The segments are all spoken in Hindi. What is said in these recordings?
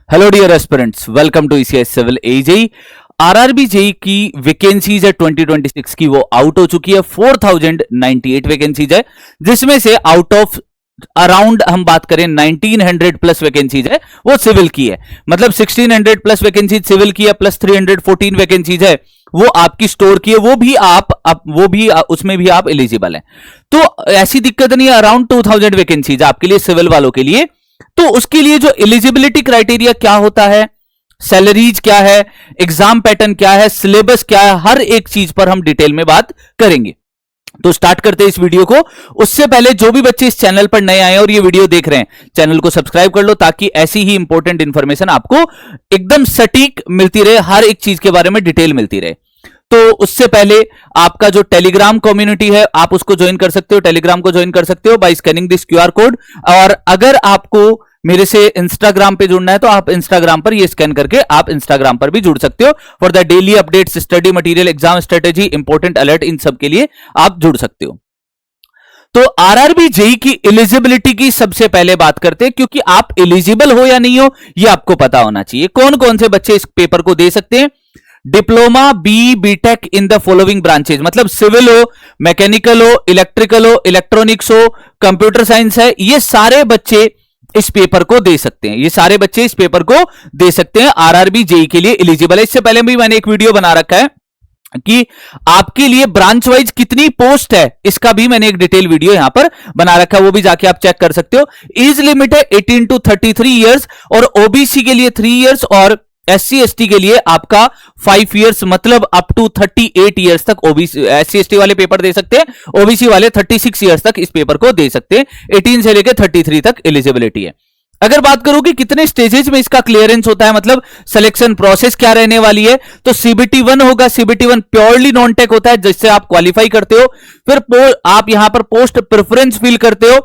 Hello dear aspirants, welcome to ECS civil एजेई। आरआरबी जेई की वैकेंसीज है 2026 की, वो आउट हो चुकी है। 4098 वैकेंसीज है, जिसमें से आउट ऑफ अराउंड हम बात करें 1900 प्लस वैकेंसीज है वो सिविल की है। मतलब 1600 प्लस वैकेंसीज सिविल की है, प्लस 314 वैकेंसीज है वो आपकी स्टोर की है। वो भी उसमें भी आप एलिजिबल हैं, तो ऐसी दिक्कत नहीं है। अराउंड 2000 वैकेंसीज आपके लिए, सिविल वालों के लिए। तो उसके लिए जो एलिजिबिलिटी क्राइटेरिया क्या होता है, सैलरीज क्या है, एग्जाम पैटर्न क्या है, सिलेबस क्या है, हर एक चीज पर हम डिटेल में बात करेंगे। तो स्टार्ट करते हैं इस वीडियो को। उससे पहले जो भी बच्चे इस चैनल पर नए आए और ये वीडियो देख रहे हैं, चैनल को सब्सक्राइब कर लो ताकि ऐसी ही इंपॉर्टेंट इंफॉर्मेशन आपको एकदम सटीक मिलती रहे, हर एक चीज के बारे में डिटेल मिलती रहे। तो उससे पहले आपका जो टेलीग्राम कम्युनिटी है आप उसको ज्वाइन कर सकते हो, टेलीग्राम को ज्वाइन कर सकते हो by scanning this QR code. और अगर आपको मेरे से इंस्टाग्राम पे जुड़ना है तो आप इंस्टाग्राम पर ये स्कैन करके आप इंस्टाग्राम पर भी जुड़ सकते हो। For the daily updates, study material, exam strategy, important alert, इन सब के लिए आप जुड़ सकते हो। तो आरआरबी जेई की एलिजिबिलिटी की सबसे पहले बात करते हैं, क्योंकि आप एलिजिबल हो या नहीं हो ये आपको पता होना चाहिए। कौन कौन से बच्चे इस पेपर को दे सकते हैं? Diploma BTech in the following branches, मतलब सिविल हो, मैकेनिकल हो, इलेक्ट्रिकल हो, इलेक्ट्रॉनिक्स हो, कंप्यूटर साइंस है, ये सारे बच्चे इस पेपर को दे सकते हैं। ये सारे बच्चे इस पेपर को दे सकते हैं, आरआरबी जेई के लिए एलिजिबल है। इससे पहले भी मैंने एक वीडियो बना रखा है कि आपके लिए ब्रांच वाइज कितनी पोस्ट है, इसका भी मैंने एक डिटेल वीडियो यहां पर बना रखा है, वो भी जाके आप चेक कर सकते हो। एज लिमिट है 18 to 33 ईयर्स, और ओबीसी के लिए 3 ईयर्स और एससी एसटी के लिए आपका 5 ईयर्स, मतलब अप टू 38 ईयर्स तक ओबीसी एससी एसटी वाले पेपर दे सकते हैं। ओबीसी वाले 36 ईयर्स तक इस पेपर को दे सकते हैं। 18 से लेकर 33 तक एलिजिबिलिटी है। अगर बात करूं कि कितने स्टेजेस में इसका क्लियरेंस होता है, मतलब सिलेक्शन प्रोसेस क्या रहने वाली है, तो सीबीटी 1 होगा। सीबीटी 1 प्योरली नॉन टेक होता है, जिससे आप क्वालिफाई करते हो। फिर आप यहां पर पोस्ट प्रेफरेंस फिल करते हो।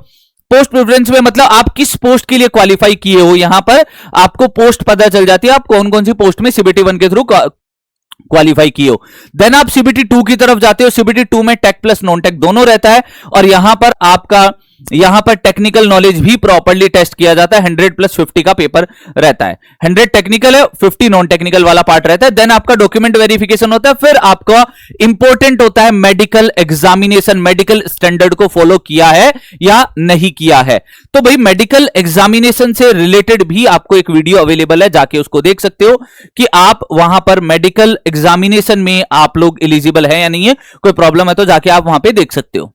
पोस्ट प्रेफरेंस में मतलब आप किस पोस्ट के लिए क्वालिफाई किए हो, यहां पर आपको पोस्ट पता चल जाती है, आप कौन कौन सी पोस्ट में सीबीटी 1 के थ्रू क्वालिफाई किए हो। देन आप सीबीटी 2 की तरफ जाते हो। सीबीटी 2 में टेक प्लस नॉन टेक दोनों रहता है, और यहां पर टेक्निकल नॉलेज भी प्रॉपर्ली टेस्ट किया जाता है। 100 प्लस 50 का पेपर रहता है। 100 टेक्निकल है, 50 नॉन टेक्निकल वाला पार्ट रहता है। देन आपका डॉक्यूमेंट वेरिफिकेशन होता है। फिर आपका इंपॉर्टेंट होता है मेडिकल एग्जामिनेशन, मेडिकल स्टैंडर्ड को फॉलो किया है या नहीं किया है। तो भाई मेडिकल एग्जामिनेशन से रिलेटेड भी आपको एक वीडियो अवेलेबल है, जाके उसको देख सकते हो कि आप वहां पर मेडिकल एग्जामिनेशन में आप लोग एलिजिबल है या नहीं है। कोई प्रॉब्लम है तो जाके आप वहां पे देख सकते हो।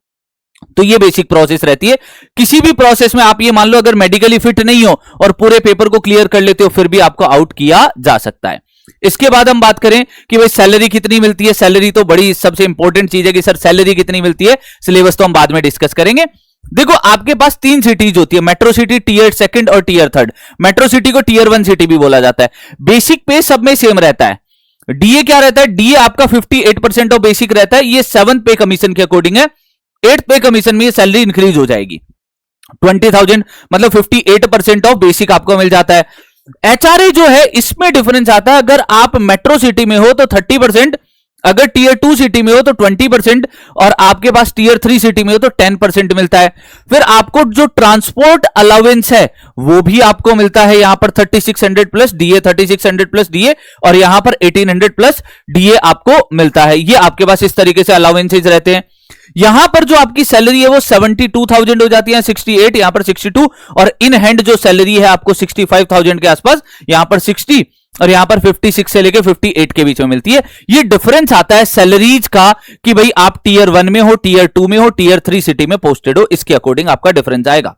तो ये बेसिक प्रोसेस रहती है। किसी भी प्रोसेस में आप ये मान लो अगर मेडिकली फिट नहीं हो और पूरे पेपर को क्लियर कर लेते हो, फिर भी आपको आउट किया जा सकता है। इसके बाद हम बात करें कि भाई सैलरी कितनी मिलती है। सैलरी तो बड़ी सबसे इंपॉर्टेंट चीज है कि सर सैलरी कितनी मिलती है। सिलेबस तो हम बाद में डिस्कस करेंगे। देखो आपके पास 3 सिटीज होती है, मेट्रो सिटी, टीयर 2 और टीयर 3। मेट्रो सिटी को टीयर 1 सिटी भी बोला जाता है। बेसिक पे सब में सेम रहता है। डीए क्या रहता है? डीए आपका 58% ऑफ बेसिक रहता है। ये 7th पे कमीशन के अकॉर्डिंग है। 8th पे कमीशन में ये सैलरी इंक्रीज हो जाएगी 20,000, मतलब 58% ऑफ बेसिक आपको मिल जाता है। एचआरए जो है इसमें डिफरेंस आता है। अगर आप मेट्रो सिटी में हो तो 30%, अगर टीयर 2 सिटी में हो तो 20%, और आपके पास टीयर 3 सिटी में हो तो 10% मिलता है। फिर आपको जो ट्रांसपोर्ट अलाउंस है वो भी आपको मिलता है। यहां पर 3600 प्लस डीए, 3600 प्लस डीए, और यहां पर 1800 प्लस डीए आपको मिलता है। ये आपके पास इस तरीके से अलाउंसेज रहते हैं। यहां पर जो आपकी सैलरी है वो 72,000 हो जाती है, 68, यहां पर 62, और इन हैंड जो सैलरी है आपको 65,000 के आसपास, यहां पर 60 और यहां पर 56 से लेकर 58 के बीच में मिलती है। ये डिफरेंस आता है सैलरीज का कि भाई आप टीयर 1 में हो, टीयर 2 में हो, टीयर 3 सिटी में पोस्टेड हो, इसके अकॉर्डिंग आपका डिफरेंस आएगा।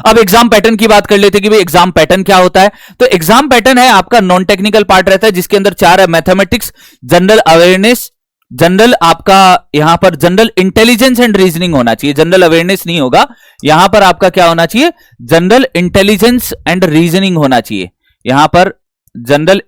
अब एग्जाम पैटर्न की बात कर लेते हैं कि भाई एग्जाम पैटर्न क्या होता है। तो एग्जाम पैटर्न है आपका नॉन टेक्निकल पार्ट रहता है, जिसके अंदर 4 है। मैथमेटिक्स, जनरल अवेयरनेस, जनरल आपका यहां पर जनरल इंटेलिजेंस एंड रीजनिंग होना चाहिए, जनरल अवेयरनेस नहीं होगा। यहां पर आपका क्या होना चाहिए? जनरल इंटेलिजेंस एंड रीजनिंग होना चाहिए। यहां पर जनरल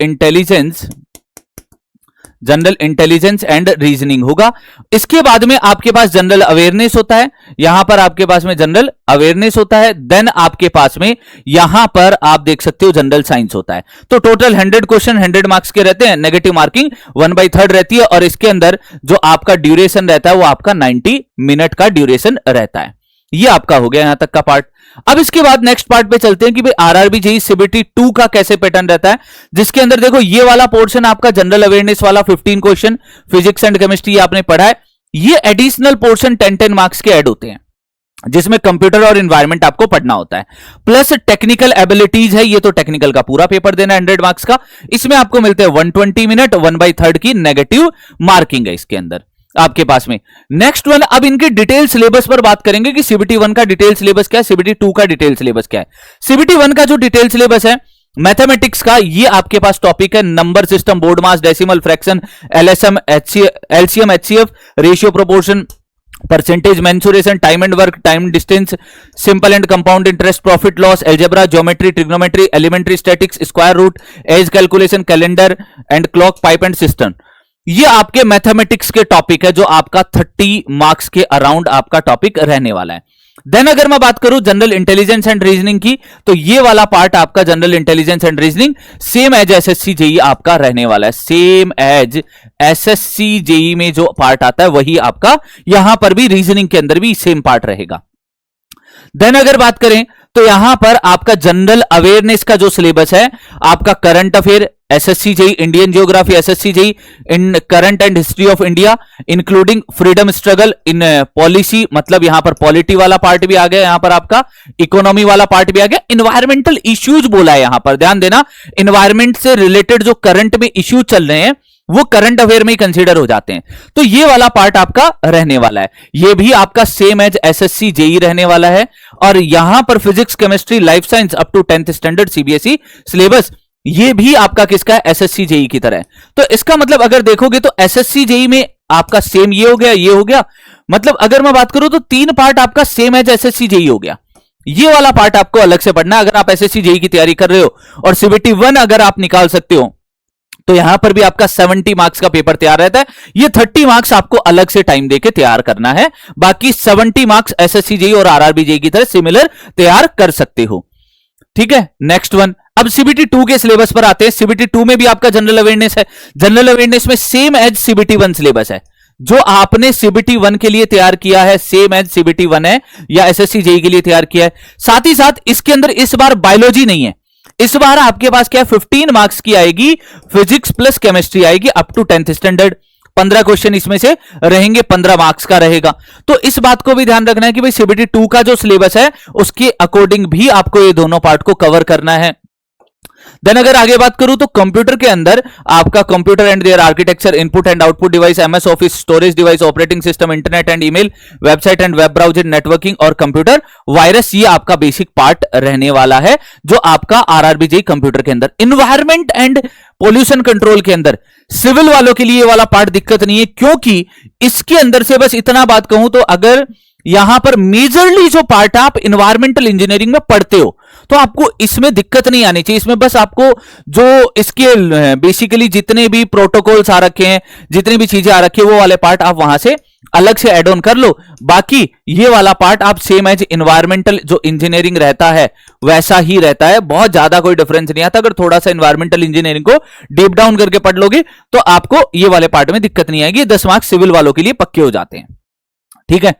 इंटेलिजेंस एंड रीजनिंग होगा। इसके बाद में आपके पास जनरल अवेयरनेस होता है। यहां पर आपके पास में जनरल अवेयरनेस होता है। देन आपके पास में यहां पर आप देख सकते हो जनरल साइंस होता है। तो टोटल 100 क्वेश्चन 100 मार्क्स के रहते हैं। नेगेटिव मार्किंग 1/3 रहती है, और इसके अंदर जो आपका ड्यूरेशन रहता है वो आपका 90 मिनट का ड्यूरेशन रहता है। ये आपका हो गया यहां तक का पार्ट। अब इसके बाद नेक्स्ट पार्ट पे चलते हैं कि भाई आरआरबी जेईई सीबीटी 2 का कैसे पैटर्न रहता है, जिसके अंदर देखो ये वाला पोर्शन आपका जनरल अवेयरनेस वाला 15 क्वेश्चन फिजिक्स एंड केमिस्ट्री आपने पढ़ा है। ये एडिशनल पोर्शन 10-10 मार्क्स के ऐड होते हैं, जिसमें कंप्यूटर और एनवायरनमेंट आपको पढ़ना होता है, प्लस टेक्निकल एबिलिटीज है। ये तो टेक्निकल का पूरा पेपर देना 100 मार्क्स का। इसमें आपको मिलते हैं 120 मिनट, 1/3 की नेगेटिव मार्किंग है इसके अंदर आपके पास में। नेक्स्ट वन, अब इनके डिटेल सिलेबस पर बात करेंगे कि सीबीटी 1 का डिटेल सिलेबस क्या है, सीबीटी 2 का डिटेल सिलेबस क्या है। सीबीटी 1 का जो डिटेल सिलेबस है मैथमेटिक्स का, ये आपके पास टॉपिक है number system, BODMAS, decimal fraction, LSM, LCM, HCF, ratio proportion, percentage, mensuration, time and work, time distance, simple and compound interest, profit loss, algebra, geometry, trigonometry, elementary statics, square root, age calculation, calendar and clock, pipe and system. ये आपके मैथमेटिक्स के टॉपिक है जो आपका 30 मार्क्स के अराउंड आपका टॉपिक रहने वाला है। देन अगर मैं बात करूं जनरल इंटेलिजेंस एंड रीजनिंग की, तो ये वाला पार्ट आपका general intelligence and reasoning same as SSC JEE आपका रहने वाला है। सेम एज एसएससी जेईई में जो पार्ट आता है वही आपका यहां पर भी रीजनिंग के अंदर भी सेम पार्ट रहेगा। देन अगर बात करें तो यहां पर आपका जनरल अवेयरनेस का जो सिलेबस है, आपका current affair, SSC JEE, Indian geography, SSC JEE, in current and history of India, including freedom struggle in policy, मतलब यहां पर पॉलिटी वाला पार्ट भी आ गया, यहां पर आपका इकोनॉमी वाला पार्ट भी आ गया, इन्वायरमेंटल इश्यूज बोला है यहां पर, ध्यान देना, इन्वायरमेंट से रिलेटेड जो करंट में इश्यू चल रहे हैं वो करंट अफेयर में ही कंसीडर हो जाते हैं। तो ये वाला पार्ट आपका रहने वाला है, ये भी आपका सेम एज एसएससी जेईई रहने वाला है। और यहां पर physics, chemistry, life science up to 10th standard CBSE syllabus, ये भी आपका किसका है, एसएससी जेईई की तरह है। तो इसका मतलब अगर देखोगे तो एसएससी जेईई में आपका सेम ये हो गया, ये हो गया, मतलब अगर मैं बात करूं तो 3 पार्ट आपका सेम एज एसएससी जेईई हो गया। ये वाला पार्ट आपको अलग से पढ़ना है अगर आप एसएससी जेईई की तैयारी कर रहे हो। और सीबीटी 1 अगर आप निकाल सकते हो तो यहां पर भी आपका 70 मार्क्स का पेपर तैयार रहता है। ये 30 मार्क्स आपको अलग से टाइम देके तैयार करना है, बाकी 70 मार्क्स एसएससी जेईई और आरआरबी जेईई की तरह सिमिलर तैयार कर सकते हो। ठीक है, नेक्स्ट वन, अब सीबीटी 2 के सिलेबस पर आते हैं। सीबीटी 2 में भी आपका जनरल अवेयरनेस है, जनरल अवेयरनेस में सेम एज सीबीटी 1 सिलेबस है। जो आपने सीबीटी 1 के लिए तैयार किया है सेम एज सीबीटी 1 है, या एसएससी जेईई के लिए तैयार किया है। साथ ही साथ इसके अंदर इस बार बायोलॉजी नहीं है, इस बार आपके पास क्या 15 मार्क्स की आएगी, फिजिक्स प्लस केमिस्ट्री आएगी up to 10th standard. 15 question इसमें से रहेंगे, 15 मार्क्स का रहेगा। तो इस बात को भी ध्यान रखना है कि भाई सीबीटी 2 का जो सिलेबस है उसके अकॉर्डिंग भी आपको ये दोनों पार्ट को कवर करना है। देन अगर आगे बात करूं तो कंप्यूटर के अंदर आपका computer and their architecture, input and output device, MS office, storage device, operating system, internet and email, website and web browser, networking और कंप्यूटर वायरस, ये आपका बेसिक पार्ट रहने वाला है जो आपका आरआरबी जेईई कंप्यूटर के अंदर। इन्वायरमेंट एंड पोल्यूशन कंट्रोल के अंदर सिविल वालों के लिए ये वाला पार्ट दिक्कत नहीं है, क्योंकि इसके अंदर से बस इतना बात कहूं तो अगर यहां पर मेजरली जो पार्ट आप इन्वायरमेंटल इंजीनियरिंग में पढ़ते हो तो आपको इसमें दिक्कत नहीं आनी चाहिए। इसमें बस आपको जो इसके बेसिकली जितने भी प्रोटोकॉल्स आ रखे हैं, जितनी भी चीजें आ रखी है, वो वाले पार्ट आप वहां से अलग से एड ऑन कर लो। बाकी ये वाला पार्ट आप सेम एज इन्वायरमेंटल जो इंजीनियरिंग रहता है वैसा ही रहता है, बहुत ज्यादा कोई डिफरेंस नहीं आता। अगर थोड़ा सा इन्वायरमेंटल इंजीनियरिंग को डीप डाउन करके पढ़ लोगे तो आपको ये वाले पार्ट में दिक्कत नहीं आएगी। 10 मार्क्स सिविल वालों के लिए पक्के हो जाते हैं। ठीक है,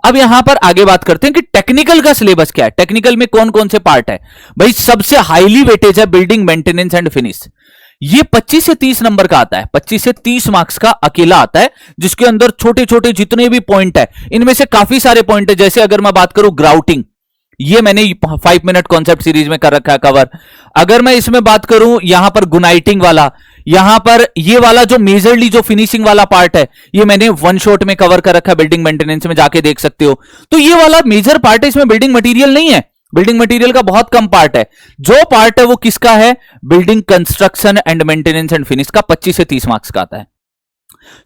अब यहां पर आगे बात करते हैं कि टेक्निकल का सिलेबस क्या है, टेक्निकल में कौन कौन से पार्ट है। भाई सबसे हाईली वेटेज है बिल्डिंग, मेंटेनेंस एंड फिनिश। ये 25 से 30 नंबर का आता है, 25 से 30 मार्क्स का अकेला आता है, जिसके अंदर छोटे छोटे जितने भी पॉइंट है, इनमें से काफी सारे पॉइंट है। जैसे अगर मैं बात करूं ग्राउटिंग, ये मैंने 5 मिनट कॉन्सेप्ट सीरीज में कर रखा है कवर। अगर मैं इसमें बात करूं यहां पर गुनाइटिंग वाला, यहां पर ये वाला जो मेजरली जो फिनिशिंग वाला पार्ट है, ये मैंने 1 शॉट में कवर कर रखा है, बिल्डिंग मेंटेनेंस में जाके देख सकते हो। तो ये वाला मेजर पार्ट है, इसमें बिल्डिंग मटेरियल नहीं है, बिल्डिंग मटेरियल का बहुत कम पार्ट है। जो पार्ट है वो किसका है, building construction and maintenance and finish का 25 से 30 मार्क्स का आता है।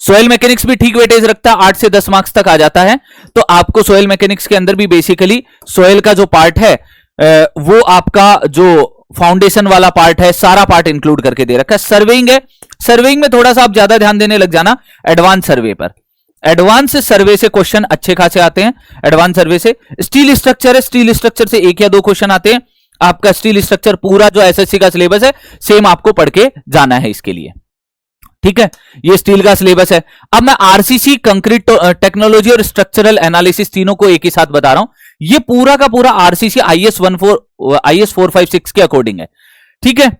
सोयल मैकेनिक्स भी ठीक वेटेज रखता है, 8 से 10 मार्क्स तक आ जाता है। तो आपको सोयल मैकेनिक्स के अंदर भी बेसिकली सोयल का जो पार्ट है वो आपका जो फाउंडेशन वाला पार्ट है, सारा पार्ट इंक्लूड करके दे रखा है। सर्वेइंग है, सर्वेइंग में थोड़ा सा आप ज्यादा ध्यान देने लग जाना एडवांस सर्वे पर। एडवांस सर्वे से क्वेश्चन अच्छे खासे आते हैं, एडवांस सर्वे से। स्टील स्ट्रक्चर है, स्टील स्ट्रक्चर से 1 या 2 क्वेश्चन आते हैं। आपका स्टील स्ट्रक्चर पूरा जो एसएससी का सिलेबस है सेम आपको पढ़ के जाना है इसके लिए। ठीक है, ये स्टील का सिलेबस है। अब मैं आरसीसी, कंक्रीट टेक्नोलॉजी और स्ट्रक्चरल एनालिसिस तीनों को एक ही साथ बता रहा हूं। ये पूरा का पूरा आरसीसी IS 456 के अकॉर्डिंग है, ठीक है।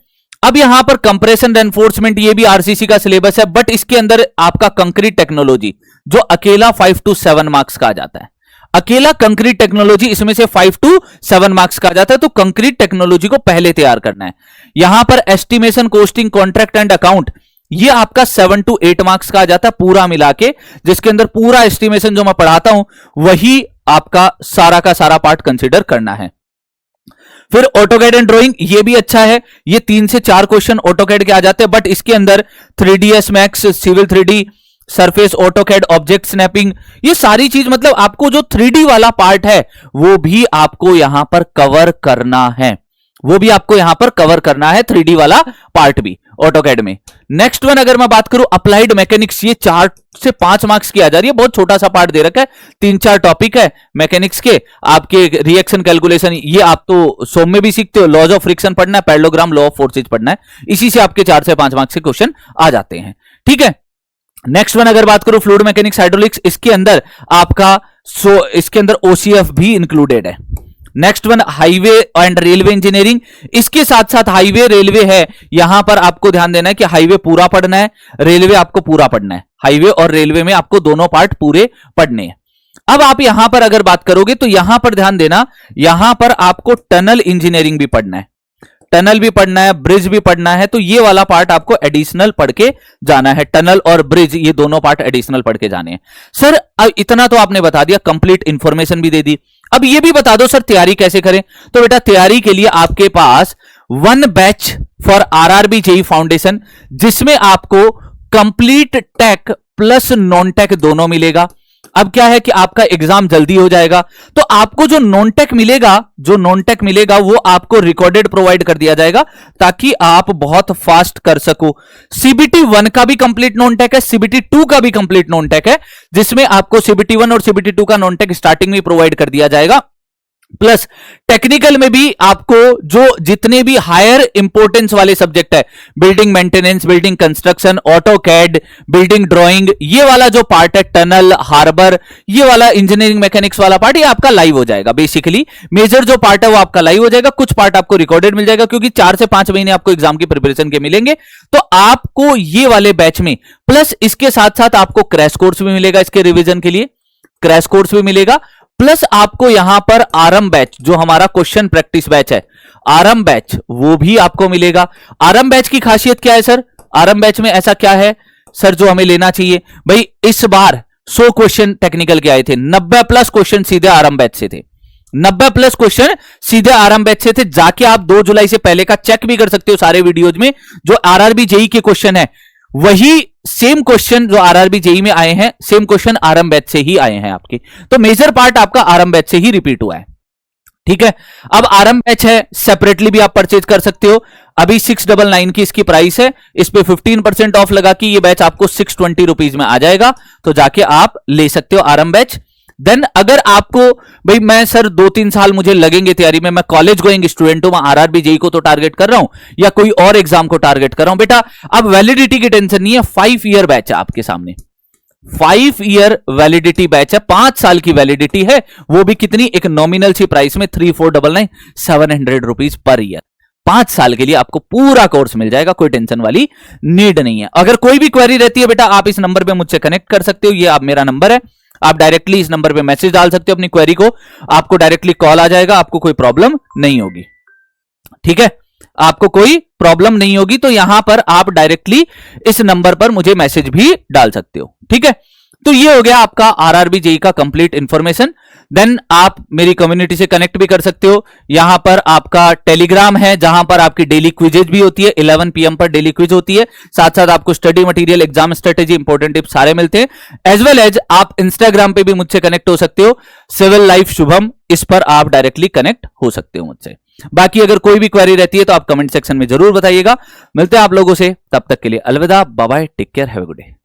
अब यहां पर कंप्रेशन रेनफोर्समेंट, ये भी आरसीसी का सिलेबस है, बट इसके अंदर आपका कंक्रीट टेक्नोलॉजी जो अकेला 5 to 7 मार्क्स का आ जाता है, अकेला कंक्रीट टेक्नोलॉजी इसमें से 5 to 7 मार्क्स का आ जाता है। तो कंक्रीट टेक्नोलॉजी को पहले तैयार करना है। यहां पर estimation, costing, contract and account, ये आपका 7 to 8 मार्क्स का आ जाता है पूरा मिला के, जिसके अंदर पूरा एस्टिमेशन जो मैं पढ़ाता हूं वही आपका सारा का सारा पार्ट कंसीडर करना है। फिर ऑटोकैड एंड ड्राइंग, ये भी अच्छा है, ये 3 से 4 क्वेश्चन ऑटोकैड के आ जाते हैं, बट इसके अंदर 3ds max, civil 3D, surface, AutoCAD, object snapping, ये सारी चीज मतलब आपको जो 3D वाला पार्ट है वो भी आपको यहां पर कवर करना है, वो भी आपको यहां पर कवर करना है, 3D वाला पार्ट भी ऑटोकैड में। नेक्स्ट वन अगर मैं बात करूं अप्लाइड मैकेनिक्स, ये 4 से 5 मार्क्स की आ जा रही है, बहुत छोटा सा पार्ट दे रखा है, 3-4 टॉपिक है मैकेनिक्स के, आपके रिएक्शन कैलकुलेशन, ये आप तो सोम में भी सीखते हो, लॉज ऑफ फ्रिक्शन पढ़ना है, पैरेललोग्राम, लॉ ऑफ फोर्सेज पढ़ना है, इसी से आपके 4 से 5 मार्क्स के क्वेश्चन आ जाते हैं, ठीक है। नेक्स्ट वन अगर बात करूं फ्लूइड मैकेनिक्स, हाइड्रोलिक्स, इसके अंदर आपका इसके अंदर OCF भी इंक्लूडेड है। Next one highway and railway engineering, इसके साथ साथ हाईवे रेलवे है, यहां पर आपको ध्यान देना है कि हाईवे पूरा पढ़ना है, रेलवे आपको पूरा पढ़ना है, हाईवे और रेलवे में आपको दोनों पार्ट पूरे पढ़ने हैं। अब आप यहां पर अगर बात करोगे तो यहां पर ध्यान देना, यहां पर आपको टनल इंजीनियरिंग भी पढ़ना है, टनल भी पढ़ना है, ब्रिज भी पढ़ना है, तो ये वाला पार्ट आपको एडिशनल पढ़ के जाना है, टनल और ब्रिज ये दोनों पार्ट एडिशनल पढ़ के जाने हैं। सर अब इतना तो आपने बता दिया, कंप्लीट इंफॉर्मेशन भी दे दी, अब ये भी बता दो सर तैयारी कैसे करें। तो बेटा तैयारी के लिए आपके पास 1 batch for RRB JEE foundation, जिसमें आपको complete tech plus non tech दोनों मिलेगा। अब क्या है कि आपका एग्जाम जल्दी हो जाएगा, तो आपको जो नॉन टेक मिलेगा वो आपको रिकॉर्डेड प्रोवाइड कर दिया जाएगा, ताकि आप बहुत फास्ट कर सको। CBT 1 का भी कंप्लीट नॉन टेक है, CBT 2 का भी कंप्लीट नॉन टेक है, जिसमें आपको CBT 1 और CBT 2 का नॉन टेक स्टार्टिंग में प्रोवाइड कर दिया जाएगा। प्लस टेक्निकल में भी आपको जो जितने भी हायर इंपोर्टेंस वाले सब्जेक्ट है, building maintenance, building construction, AutoCAD, building drawing, ये वाला जो पार्ट है, टनल, हार्बर, ये वाला इंजीनियरिंग मैकेनिक्स वाला पार्ट, ये आपका लाइव हो जाएगा। बेसिकली मेजर जो पार्ट है वो आपका लाइव हो जाएगा, कुछ पार्ट आपको रिकॉर्डेड मिल जाएगा, क्योंकि 4 से 5 महीने आपको एग्जाम की प्रिपरेशन के मिलेंगे। तो आपको ये वाले बैच में प्लस इसके साथ साथ आपको क्रैश कोर्स भी मिलेगा, इसके रिविजन के लिए क्रैश कोर्स भी मिलेगा, प्लस आपको यहां पर आरएम बैच जो हमारा क्वेश्चन प्रैक्टिस बैच है, आरएम बैच वो भी आपको मिलेगा। आरएम बैच की खासियत क्या है सर? आरएम बैच में ऐसा क्या है सर जो हमें लेना चाहिए? भाई इस बार 100 क्वेश्चन टेक्निकल के आए थे, 90 प्लस क्वेश्चन सीधे आरएम बैच से थे, 90 प्लस क्वेश्चन सीधे आरएम बैच से थे। जाके आप 2 जुलाई से पहले का चेक भी कर सकते हो, सारे वीडियोज में जो आरआरबी जेईई के क्वेश्चन है वही सेम क्वेश्चन जो आरआरबी जेईई में आए हैं, सेम क्वेश्चन आरएम बैच से ही आए हैं आपके। तो मेजर पार्ट आपका आरएम बैच से ही रिपीट हुआ है, ठीक है। अब आरएम बैच है, सेपरेटली भी आप परचेज कर सकते हो। अभी 699 की इसकी प्राइस है, इस पे 15% ऑफ लगा कि ये बैच आपको 620 रुपीज में आ जाएगा, तो जाके आप ले सकते हो आरएम बैच। देन अगर आपको भाई मैं सर 2-3 साल मुझे लगेंगे तैयारी में, मैं कॉलेज गोइंग स्टूडेंट हूं, मैं आरआरबी जेईई को तो टारगेट कर रहा हूं या कोई और एग्जाम को टारगेट कर रहा हूं, बेटा अब वैलिडिटी की टेंशन नहीं है। 5 ईयर बैच है आपके सामने, 5 ईयर वैलिडिटी बैच है, 5 साल की वैलिडिटी है, वो भी कितनी, एक नॉमिनल सी प्राइस में 3499 700 रुपीज पर ईयर। 5 साल के लिए आपको पूरा कोर्स मिल जाएगा, कोई टेंशन वाली नीड नहीं है। अगर कोई भी क्वेरी रहती है बेटा आप इस नंबर पे मुझसे कनेक्ट कर सकते हो, ये आप मेरा नंबर है, आप डायरेक्टली इस नंबर पे मैसेज डाल सकते हो अपनी क्वेरी को, आपको डायरेक्टली कॉल आ जाएगा, आपको कोई प्रॉब्लम नहीं होगी, ठीक है, आपको कोई प्रॉब्लम नहीं होगी। तो यहां पर आप डायरेक्टली इस नंबर पर मुझे मैसेज भी डाल सकते हो, ठीक है। तो ये हो गया आपका आरआरबी जेईई का कंप्लीट इंफॉर्मेशन। देन आप मेरी कम्युनिटी से कनेक्ट भी कर सकते हो, यहां पर आपका टेलीग्राम है जहां पर आपकी डेली क्विजेज भी होती है, 11 PM पर डेली क्विज होती है, साथ साथ आपको study material, exam strategy, important tips सारे मिलते हैं। एज वेल एज आप इंस्टाग्राम पे भी मुझसे कनेक्ट हो सकते हो, सिविल लाइफ शुभम, इस पर आप डायरेक्टली कनेक्ट हो सकते हो मुझसे। बाकी अगर कोई भी क्वेरी रहती है तो आप कमेंट सेक्शन में जरूर बताइएगा। मिलते हैं आप लोगों से, तब तक के लिए अलविदा, bye bye, take care, have a good day.